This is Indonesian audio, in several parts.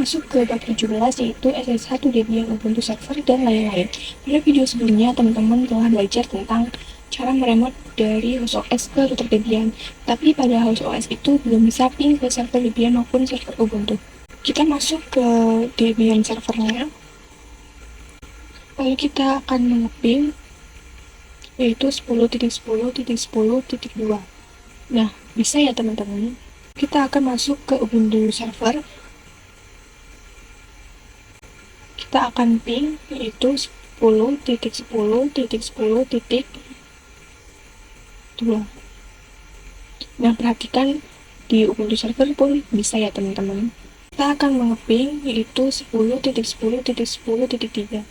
masuk ke bab 17, yaitu SSH to Debian Ubuntu Server dan lain-lain. Pada video sebelumnya, teman-teman telah belajar tentang cara meremote dari host OS ke router Debian, tapi pada host OS itu belum bisa ping ke server Debian maupun server Ubuntu. Kita masuk ke Debian servernya, lalu kita akan mengeping yaitu 10.10.10.2. Nah, bisa ya teman-teman. Kita akan masuk ke Ubuntu server. Kita akan ping yaitu 10.10.10.2. Nah, perhatikan di Ubuntu server pun bisa ya teman-teman. Kita akan mengeping yaitu 10.10.10.3.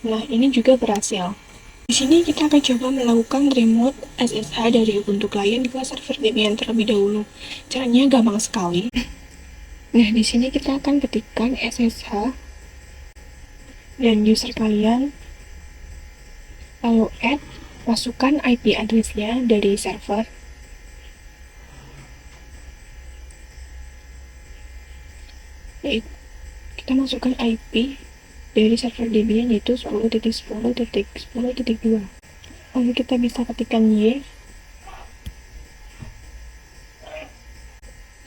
Nah, ini juga berhasil. Di sini kita akan coba melakukan remote SSH dari Ubuntu client ke server Debian terlebih dahulu. Caranya gampang sekali. Nah, di sini kita akan ketikkan SSH dan user kalian, lalu add, masukkan IP address-nya dari server. Kita masukkan IP dari server Debian yaitu 10.10.10.2. Lalu kita bisa ketikkan Y.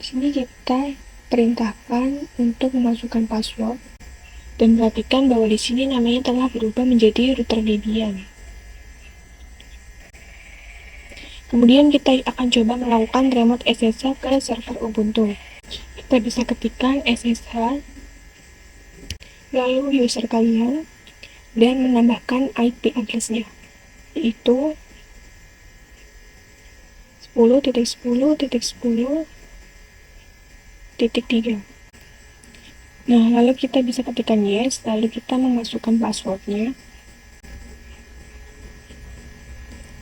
Di sini kita perintahkan untuk memasukkan password dan perhatikan bahwa di sini namanya telah berubah menjadi router Debian. Kemudian kita akan coba melakukan remote SSH ke server Ubuntu. Kita bisa ketikkan SSH lalu user kalian dan menambahkan IP address-nya yaitu 10.10.10.3. Nah, lalu kita bisa ketikkan yes, lalu kita memasukkan passwordnya.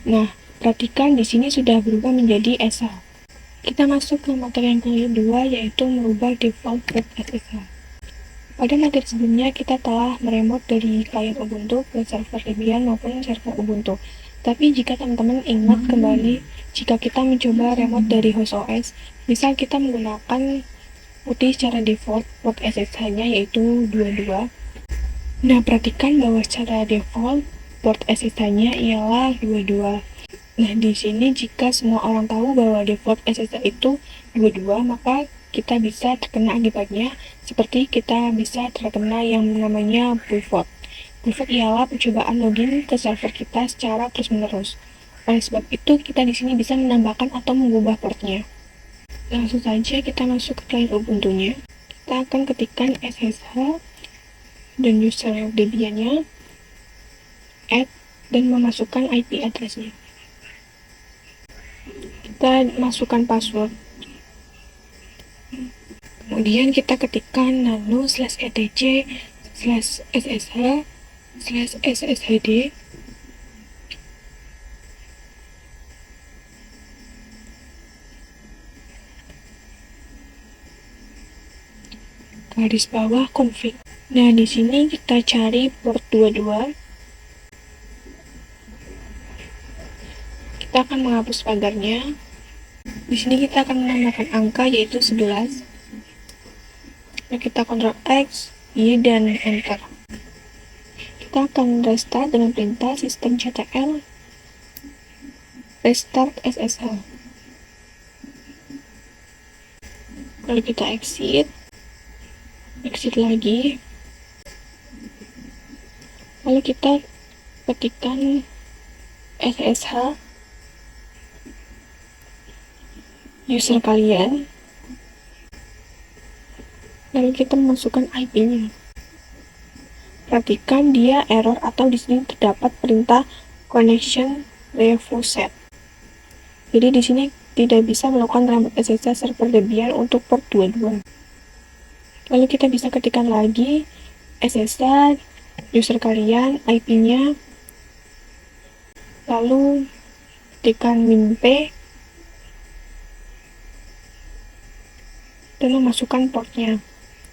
Nah, perhatikan di sini sudah berubah menjadi SH. Kita masuk ke materi yang kedua, yaitu merubah default port SSH. Pada materi sebelumnya, kita telah meremote dari client Ubuntu ke server Debian maupun server Ubuntu. Tapi jika teman-teman ingat kembali, jika kita mencoba remote dari host OS, misal kita menggunakan putih secara default, port SSH-nya yaitu 22. Nah, perhatikan bahwa secara default, port SSH-nya ialah 22. Nah, di sini jika semua orang tahu bahwa default SSH itu 22, maka kita bisa terkena akibatnya, seperti kita bisa terkena yang namanya pivot. Pivot ialah percobaan login ke server kita secara terus-menerus. Oleh sebab itu, kita di sini bisa menambahkan atau mengubah portnya. Langsung saja kita masuk ke client Ubuntu-nya. Kita akan ketikkan SSH dan user Debian-nya, add, dan memasukkan IP address-nya. Kita masukkan password. Kemudian kita ketikkan nano/etc/ssh/sshd garis bawah config. Nah, di sini kita cari port 22. Kita akan menghapus pagarnya. Di sini kita akan menambahkan angka yaitu 11. Nah, kita Ctrl X, Y, dan Enter. Kita akan restart dengan perintah systemctl restart SSH. Lalu kita exit lagi. Lalu kita ketikkan SSH user kalian. Lalu kita memasukkan IP-nya. Perhatikan dia error atau di sini terdapat perintah connection refused. Jadi di sini tidak bisa melakukan remote SSH server Debian untuk port 22. Lalu kita bisa ketikkan lagi SSH user kalian, IP-nya. Lalu ketikkan minp dan memasukkan portnya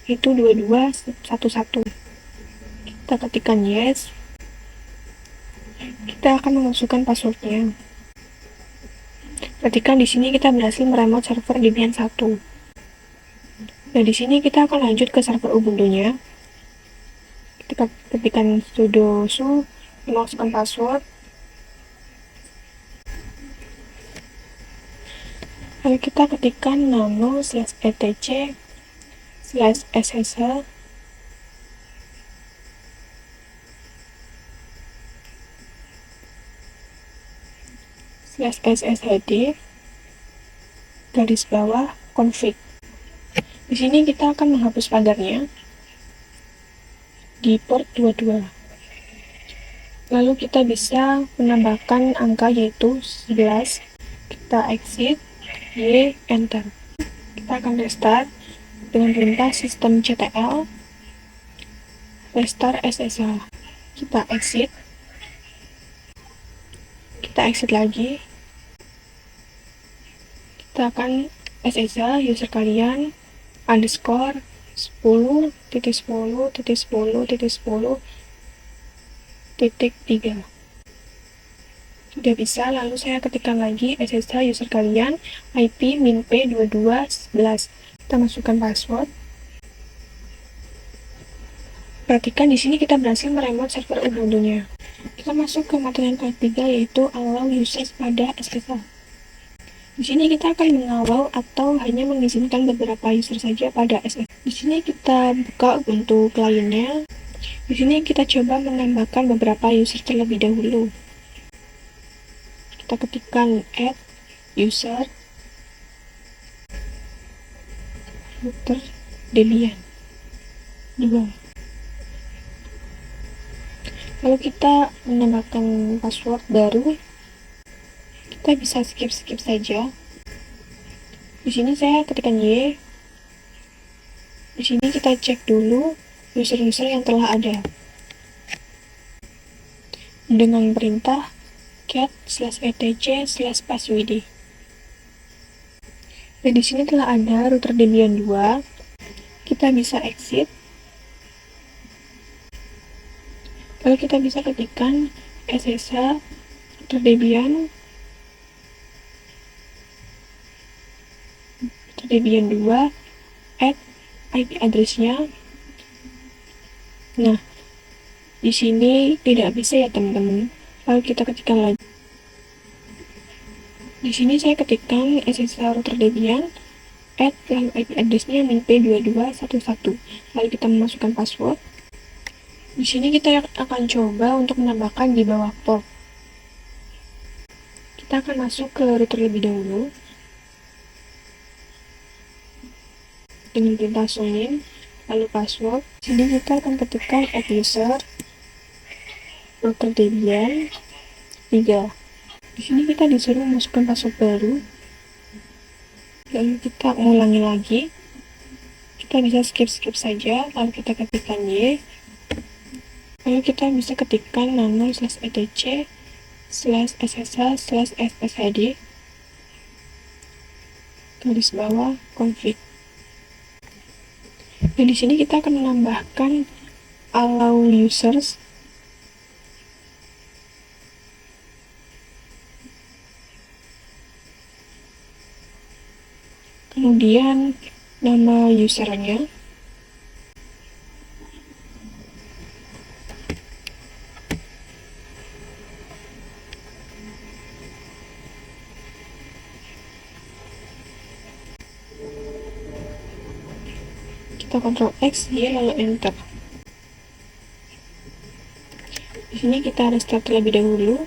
itu 2211. Kita ketikkan yes. Kita akan memasukkan passwordnya. Perhatikan di sini kita berhasil meremote server Debian 1. Nah, di sini kita akan lanjut ke server Ubuntu-nya. Kita ketikkan sudo su, masukkan password. Lalu kita ketikkan nano/etc/ssh /sshd garis bawah config. Di sini kita akan menghapus pagarnya di port 22. Lalu kita bisa menambahkan angka yaitu 11. Kita exit, Y, enter. Kita akan restart dengan perintah systemctl restart SSH. Kita exit lagi. Kita akan SSH user kalian underscore 10.10.10.10.3. Sudah bisa, lalu saya ketikkan lagi SSH user kalian IP minp2211. Kita masukkan password. Perhatikan di sini kita berhasil meremote server Ubuntu-nya. Kita masuk ke materi yang ketiga yaitu allow users pada SSH. Di sini kita akan mengawal atau hanya mengizinkan beberapa user saja pada SSH. Di sini kita buka Ubuntu kliennya. Di sini kita coba menambahkan beberapa user terlebih dahulu. Kita ketikkan add user router Debian 2. Lalu kita menambahkan password baru. Kita bisa skip saja. Di sini saya ketikkan Y. Di sini kita cek dulu user-user yang telah ada dengan perintah cat/etc/passwd. Dan di sini telah ada router Debian 2. Kita bisa exit. Lalu kita bisa ketikkan SSH router Debian 2 add IP address-nya. Nah, di sini tidak bisa ya teman-teman. Lalu kita ketikkan lagi. Di sini saya ketikkan SSH router Debian add lalu IP address-nya minp2211. Lalu kita memasukkan password. Di sini kita akan coba untuk menambahkan di bawah port. Kita akan masuk ke router lebih dahulu dengan perintah sign lalu password. Di sini kita akan ketikkan add user router Debian 3. Di sini kita disuruh masukkan password baru. Lalu kita ulangi lagi. Kita bisa skip saja. Lalu kita ketikkan Y. Lalu kita bisa ketikkan nano/etc/ssh/sshd garis bawah config. Dan di sini kita akan menambahkan allow users. Kemudian nama usernya. Kita Ctrl X, Y, lalu enter. Di sini kita restart terlebih dahulu.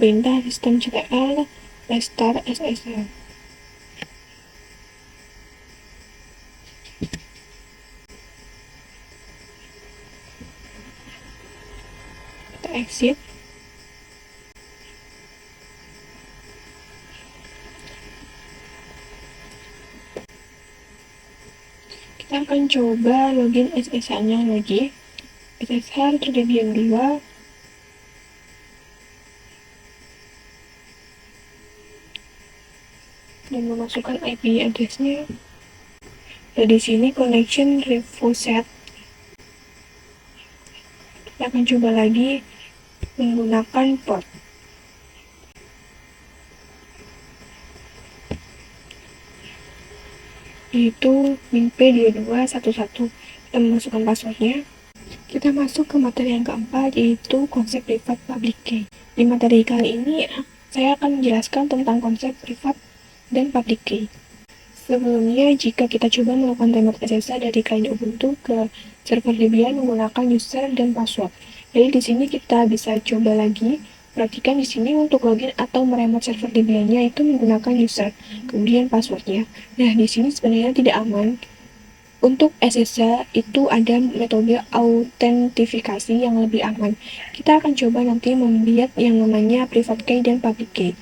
Perintah systemctl restart SSH. Kita exit. Kita akan coba login SSH-nya lagi. SSH router Debian 2. Dan memasukkan IP address-nya. Dan di sini connection reset. Kita akan coba lagi menggunakan port. yaitu minp2211. Kita memasukkan passwordnya. Kita masuk ke materi yang keempat, yaitu konsep privat public key. Di materi kali ini, saya akan menjelaskan tentang konsep privat dan public key. Sebelumnya, jika kita coba melakukan remote SSH dari client Ubuntu ke server Debian menggunakan user dan password. Jadi di sini kita bisa coba lagi. Perhatikan di sini untuk login atau meremote server Debian-nya itu menggunakan user, kemudian passwordnya. Nah, di sini sebenarnya tidak aman. Untuk SSH itu ada metode autentifikasi yang lebih aman. Kita akan coba nanti membuat yang namanya private key dan public key.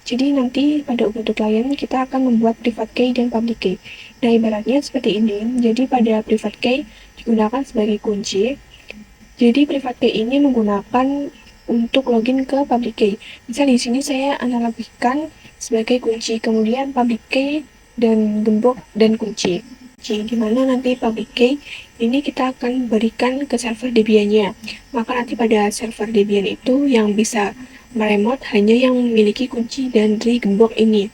Jadi nanti pada Ubuntu client kita akan membuat private key dan public key. Nah, ibaratnya seperti ini. Jadi pada private key digunakan sebagai kunci. Jadi private key ini menggunakan untuk login ke public key. Misal di sini saya analogikan sebagai kunci, kemudian public key dan gembok dan kunci. Di mana nanti public key ini kita akan berikan ke server Debian-nya. Maka nanti pada server Debian itu yang bisa meremote hanya yang memiliki kunci dari gembok ini,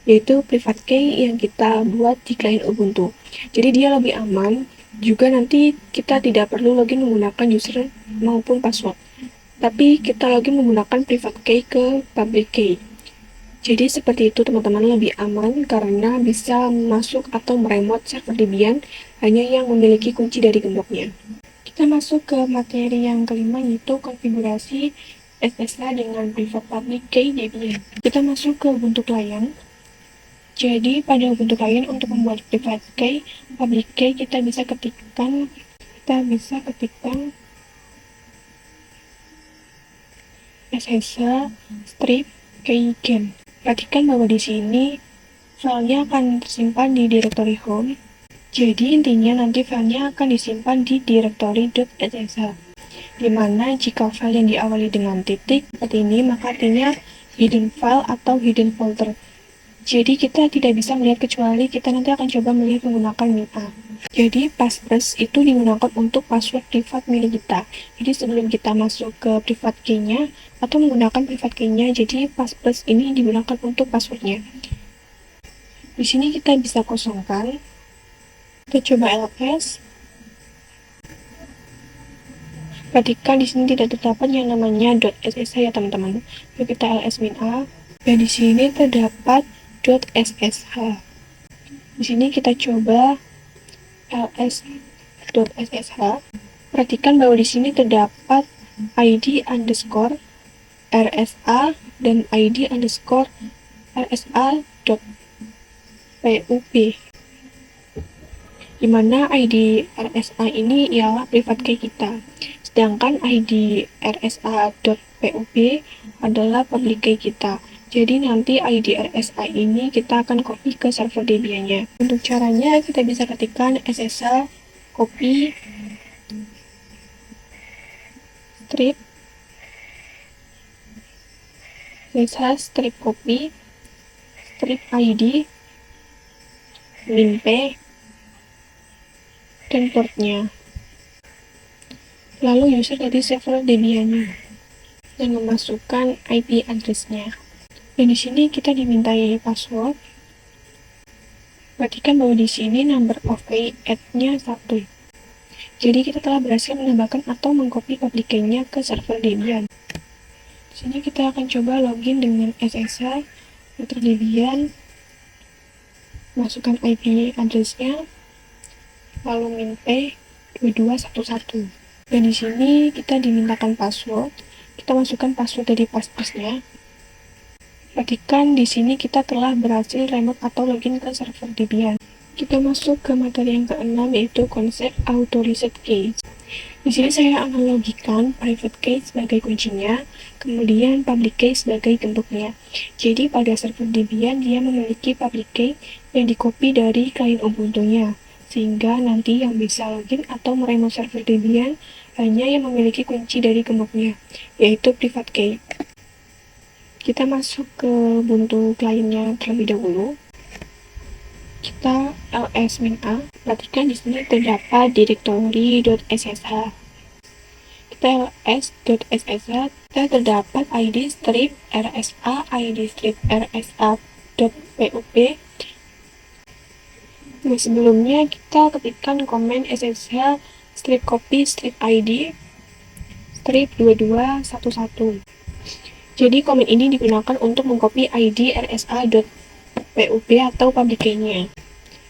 yaitu private key yang kita buat di client Ubuntu. Jadi dia lebih aman, juga nanti kita tidak perlu login menggunakan user maupun password, tapi kita login menggunakan private key ke public key. Jadi seperti itu teman-teman, lebih aman karena bisa masuk atau meremote server Debian hanya yang memiliki kunci dari gemboknya. Kita masuk ke materi yang kelima, yaitu konfigurasi SSH dengan private public key Debian. Kita masuk ke Ubuntu client. Jadi pada Ubuntu client untuk membuat private key, public key kita bisa ketikkan SSH strip keygen. Perhatikan bahwa di sini filenya akan tersimpan di directory home. Jadi intinya nanti filenya akan disimpan di directory .ssh. Dimana jika file yang diawali dengan titik seperti ini, maka artinya hidden file atau hidden folder. Jadi kita tidak bisa melihat kecuali kita nanti akan coba melihat menggunakan min-a. Jadi passphrase itu digunakan untuk password privat milik kita. Jadi sebelum kita masuk ke private key-nya atau menggunakan private key-nya, jadi passphrase ini digunakan untuk passwordnya. Di sini kita bisa kosongkan. Kita coba ls. Perhatikan di sini tidak terdapat yang namanya .ssh ya teman-teman. Lalu kita ls min-a. Dan di sini terdapat .ssh. Di sini kita coba ls.ssh. Perhatikan bahwa di sini terdapat id underscore rsa dan id underscore rsa.pup, di mana id rsa ini ialah private key kita, sedangkan id rsa.pup adalah public key kita. Jadi nanti ID RSA ini kita akan copy ke server Debian-nya. Untuk caranya kita bisa ketikkan SSH copy strip SSH strip copy strip ID minp dan portnya, lalu user dari server Debian-nya dan memasukkan IP address-nya. Dan di sini kita dimintai password. Perhatikan bahwa di sini number of key add-nya 1. Jadi kita telah berhasil menambahkan atau mengcopy public key-nya ke server Debian. Di sini kita akan coba login dengan SSH server Debian, masukkan IP address-nya, lalu minp 2211. Dan di sini kita dimintakan password. Kita masukkan password dari passphrase-nya. Perhatikan di sini kita telah berhasil remote atau login ke server Debian. Kita masuk ke materi yang keenam, yaitu konsep authorized key. Di sini saya analogikan private key sebagai kuncinya, kemudian public key sebagai gemboknya. Jadi pada server Debian dia memiliki public key yang di-copy dari client Ubuntu-nya, sehingga nanti yang bisa login atau meremote server Debian hanya yang memiliki kunci dari gemboknya, yaitu private key. Kita masuk ke Ubuntu client-nya terlebih dahulu. Kita ls min-a. Perhatikan di sini terdapat directory.ssh. Kita ls.ssh. Kita terdapat id strip rsa, id strip rsa.pup, Nah, sebelumnya kita ketikkan komen SSH strip copy strip ID strip 2211. Jadi komen ini digunakan untuk mengcopy ID rsa.pub atau public key-nya,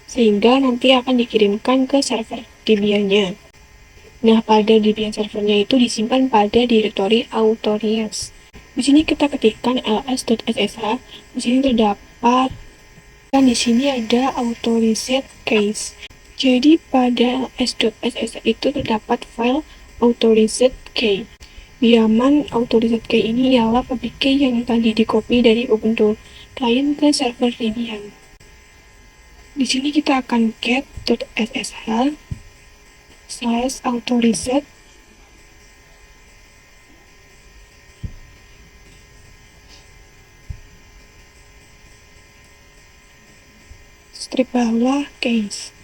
sehingga nanti akan dikirimkan ke server Debian-nya. Nah, pada Debian servernya itu disimpan pada direktori authorias. Di sini kita ketikkan ls.ssh. Di sini terdapat, dan di sini ada authorized case. Jadi pada ls.ssh itu terdapat file authorized key. Diaman authorized key ini ialah public key yang tadi di-copy dari Ubuntu client ke server Debian. Di sini kita akan cat.ssh/authorized strip bawah case.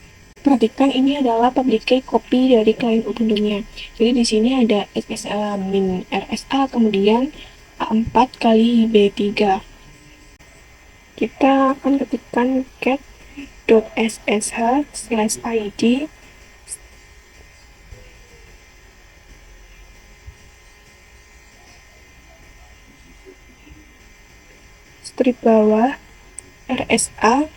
Perhatikan ini adalah public key copy dari klien Ubuntu-nya. Jadi di sini ada SSH-RSA kemudian A4 kali B3. Kita akan ketikkan cat.ssh/id strip bawah rsa.pub.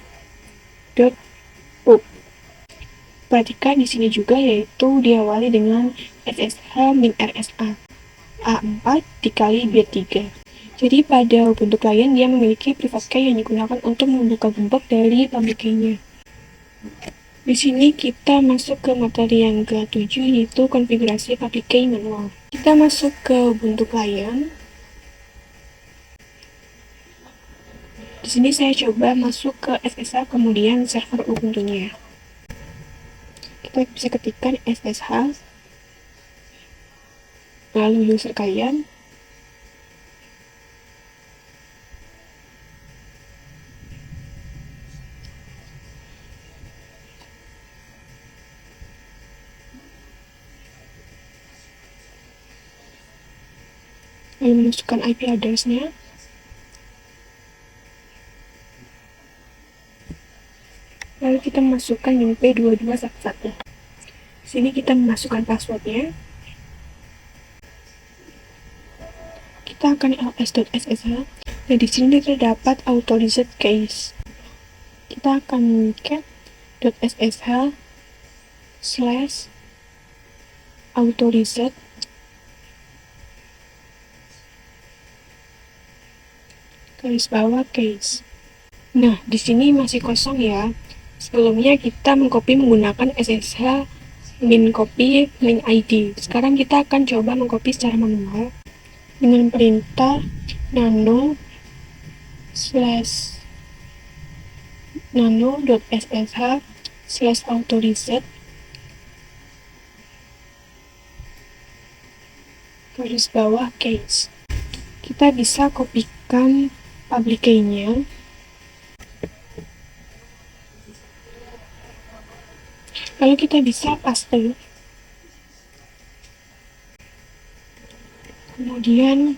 Perhatikan di sini juga yaitu diawali dengan SSH-RSA A4 dikali B3. Jadi pada Ubuntu client dia memiliki private key yang digunakan untuk membuka gembok dari public key-nya. Di sini kita masuk ke materi yang ke-7 yaitu konfigurasi public key manual. Kita masuk ke Ubuntu client. Di sini saya coba masuk ke SSH kemudian server Ubuntu-nya. Kita bisa ketikkan SSH lalu user kalian, lalu masukkan IP address-nya, lalu kita masukkan IP2211. Di sini kita memasukkan passwordnya. Kita akan ls.ssh dan di sini terdapat authorized case. Kita akan cat.ssh/authorized garis bawah case. Nah, di sini masih kosong ya. Sebelumnya kita mengcopy menggunakan SSH min copy min ID. Sekarang kita akan coba mengcopy secara manual dengan perintah nano.ssh/authorized garis bawah case. Kita bisa kopikan public key-nya. Lalu kita bisa paste. Kemudian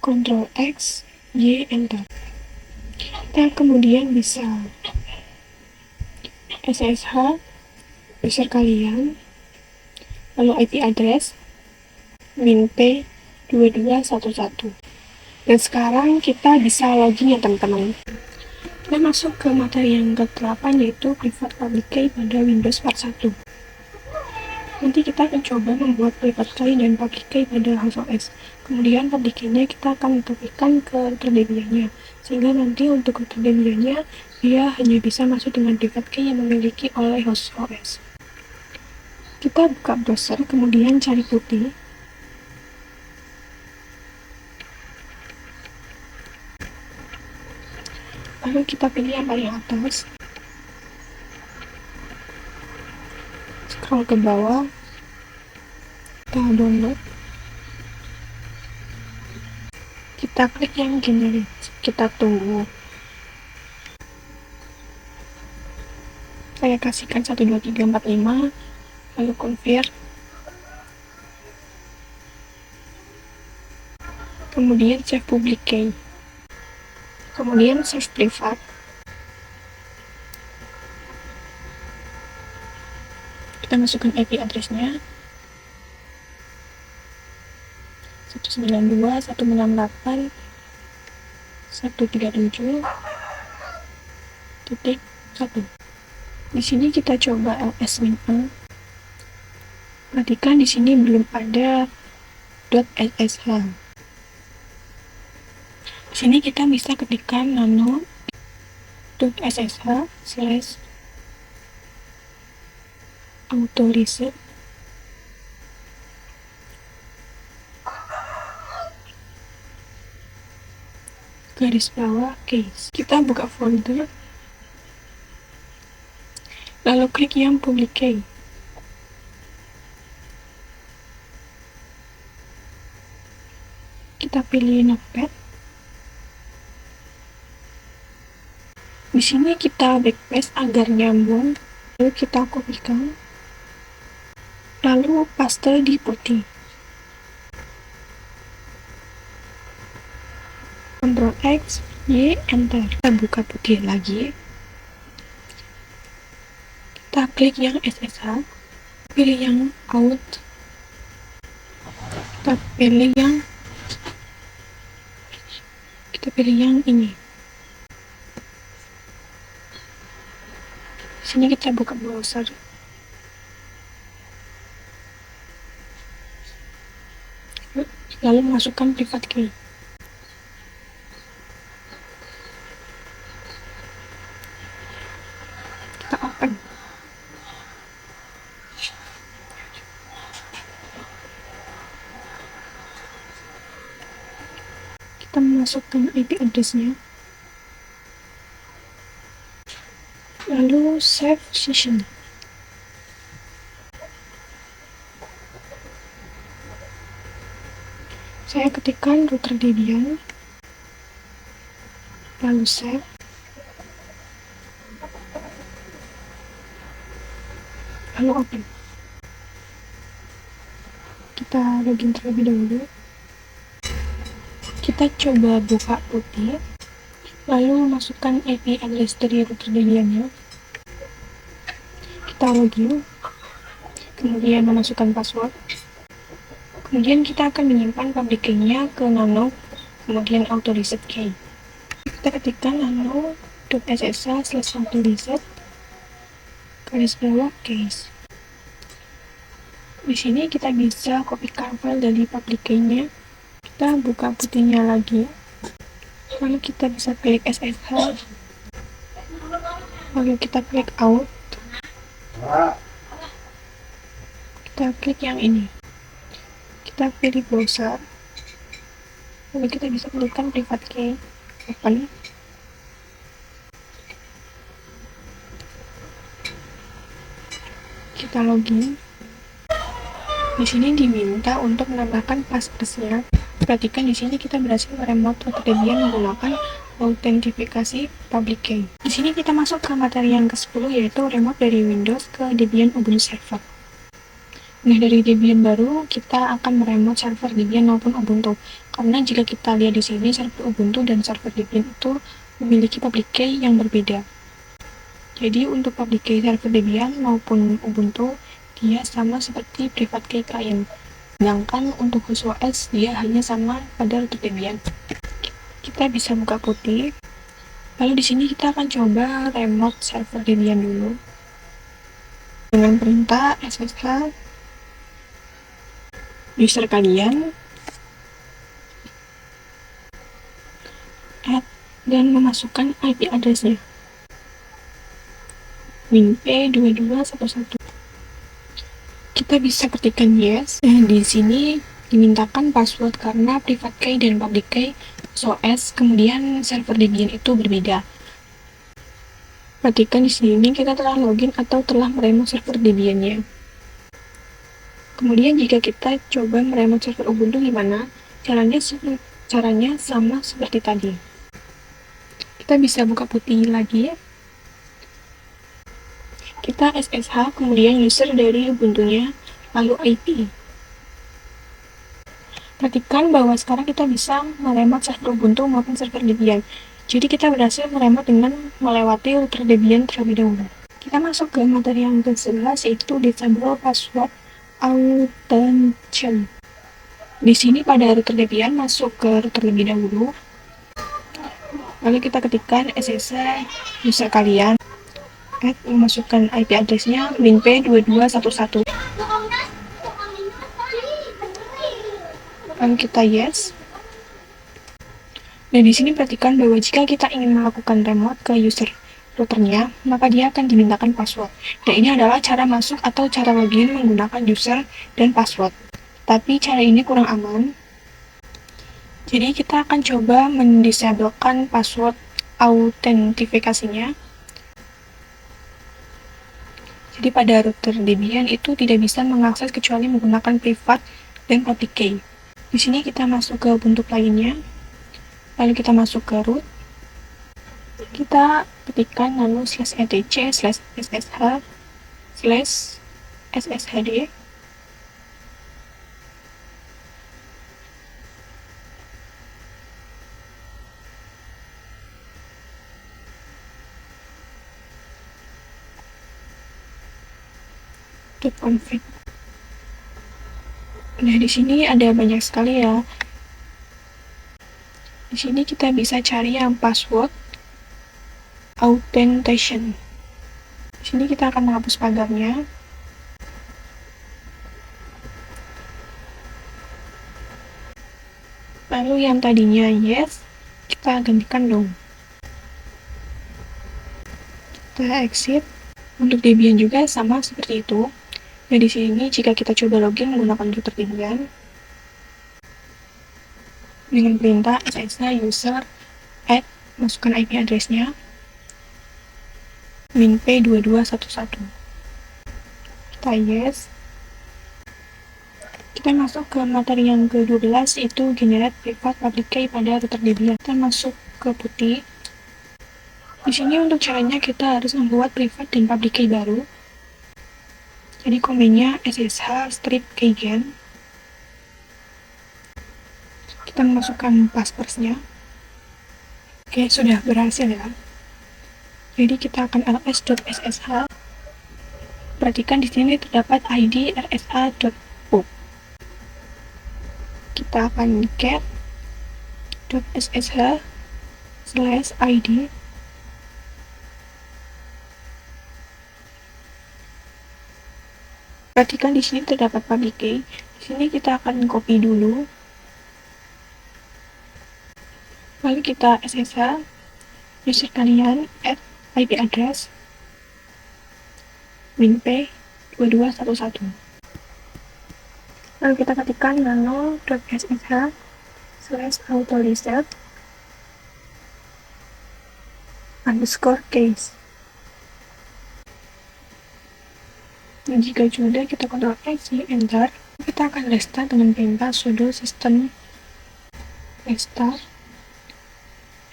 Ctrl X, Y, Enter. Kita kemudian bisa SSH user kalian, lalu IP address min p2211. Dan sekarang kita bisa login ya teman-teman. Kita masuk ke materi yang ke-8 yaitu private public key pada Windows Part 1. Nanti kita akan coba membuat private key dan public key pada HostOS. Kemudian public key-nya kita akan kopikan ke router Debian-nya, sehingga nanti untuk router Debian-nya dia hanya bisa masuk dengan private key yang memiliki oleh HostOS. Kita buka browser, kemudian cari putih. Lalu kita pilih yang paling atas. Scroll ke bawah. Kita download. Kita klik yang generate. Kita tunggu. Saya kasihkan 1, 2, 3, 4, 5. Lalu convert. Kemudian save public key. Kemudian save private. Kita masukkan IP address-nya 192.168.137.1. Di sini kita coba ls-min. Perhatikan di sini belum ada .ssh. Di sini kita bisa ketikkan nano.ssh/autoreset garis bawah case. Kita buka folder, lalu klik yang public key. Kita pilih notepad. Di sini kita backpaste agar nyambung, lalu kita kopikan, lalu paste di putih. Ctrl X, Y, enter. Kita buka putih lagi. Kita klik yang SSH, pilih yang out, kita pilih yang ini. Di sini kita buka browser. Lalu masukkan private key. Kita open. Kita masukkan IP address-nya. Lalu save session. Saya ketikkan router Debian, lalu save. Lalu open. Kita login terlebih dahulu. Kita coba buka putih, lalu masukkan IP address dari router Debian-nya. Kita login, kemudian memasukkan password. Kemudian kita akan menyimpan public key-nya ke nano, kemudian auto reset key. Kita ketikkan nano.ssh/autoreset garis bawah case. Di sini kita bisa kopikan file dari public key-nya. Kita buka putihnya lagi, lalu kita bisa klik SSH, lalu kita klik out, kita klik yang ini, kita pilih browser, lalu kita bisa klikkan private key, open. Kita login. Di sini diminta untuk menambahkan password-nya. Perhatikan di sini kita berhasil meremote router Debian menggunakan autentifikasi public key. Di sini kita masuk ke materi yang ke-10, yaitu remote dari Windows ke Debian Ubuntu server. Nah, dari Debian baru kita akan meremote server Debian maupun Ubuntu. Karena jika kita lihat di sini, server Ubuntu dan server Debian itu memiliki public key yang berbeda. Jadi untuk public key server Debian maupun Ubuntu, dia sama seperti private key client. Sedangkan untuk host OS dia hanya sama pada router Debian. Kita bisa buka putih. Lalu di sini kita akan coba remote server Debian dulu. Dengan perintah ssh user kalian, add, dan memasukkan IP address-nya. winp2211. Kita bisa ketikkan yes. Nah, di sini dimintakan password karena private key dan public key OS, kemudian server Debian itu berbeda. Perhatikan di sini kita telah login atau telah meremote server Debian-nya. Kemudian jika kita coba meremote server Ubuntu gimana? Caranya sama seperti tadi. Kita bisa buka putih lagi. Kita SSH, kemudian user dari Ubuntu-nya, lalu IP. Perhatikan bahwa sekarang kita bisa meremote server Ubuntu maupun server Debian. Jadi kita berhasil meremote dengan melewati router Debian terlebih dahulu. Kita masuk ke materi yang ke-11, yaitu disable password authentication. Di sini pada router Debian, masuk ke router terlebih dahulu. Lalu kita ketikkan SSH user kalian. Memasukkan IP address-nya minp2211. Lalu kita yes. Dan di sini perhatikan bahwa jika kita ingin melakukan remote ke user routernya, maka dia akan dimintakan password. Dan ini adalah cara masuk atau cara login menggunakan user dan password. Tapi cara ini kurang aman. Jadi kita akan coba mendisablekan password autentifikasinya. Jadi pada router Debian itu tidak bisa mengakses kecuali menggunakan private dan public key. Di sini kita masuk ke Ubuntu lainnya. Lalu kita masuk ke root, kita ketikkan lalu /etc/ssh/sshd. .config. Nah, di sini ada banyak sekali ya. Di sini kita bisa cari yang password authentication. Di sini kita akan menghapus pagarnya. Lalu yang tadinya yes, kita gantikan no. Kita exit. Untuk Debian juga sama seperti itu. Nah, di sini jika kita coba login menggunakan router Debian dengan perintah SSH user add, masukkan IP address-nya minp2211. Kita yes. Kita masuk ke materi yang ke-12, itu generate private public key pada router Debian. Kita masuk ke putih. Di sini untuk caranya kita harus membuat private dan public key baru. Jadi komennya ssh strip keygen. Kita memasukkan password-nya. Oke, sudah berhasil ya. Jadi kita akan ls.ssh. Perhatikan di sini terdapat id rsa.pub. Kita akan get.ssh/id. Perhatikan di sini terdapat public key. Di sini kita akan copy dulu. Lalu kita SSH user kalian add IP address minp2211. Lalu kita ketikkan nano.ssh/autoreset _case. Dan jika sudah, kita Ctrl X, enter. Kita akan restart dengan perintah sudo system restart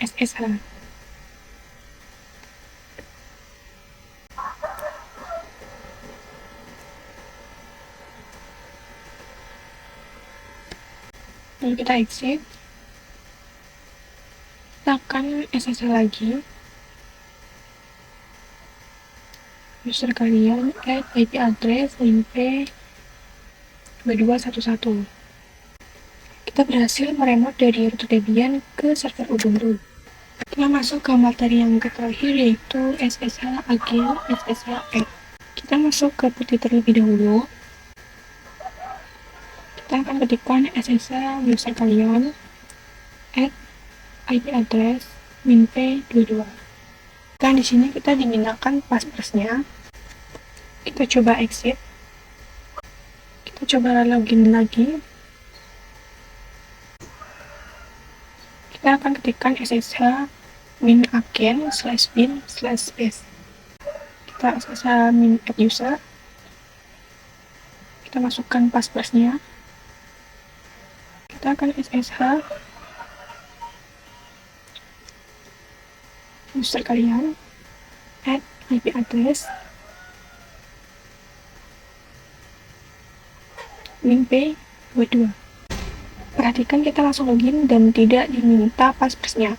SSH. Lalu kita exit. Kita akan SSH lagi. User kalian add IP address minp2211. Kita berhasil meremote dari router Debian ke server Ubuntu. Kita masuk ke materi yang terakhir, yaitu SSH again SSH add. Kita masuk ke putih terlebih dahulu. Kita akan ketikkan SSH user kalian add IP address minp22. Dan di sini kita dimintakan password-nya. Kita coba exit. Kita coba login lagi. Kita akan ketikkan SSH min again/bin/space. Kita SSH min add user. Kita masukkan password-nya. Kita akan SSH user kalian add IP address minp22. Perhatikan kita langsung login dan tidak diminta password-nya.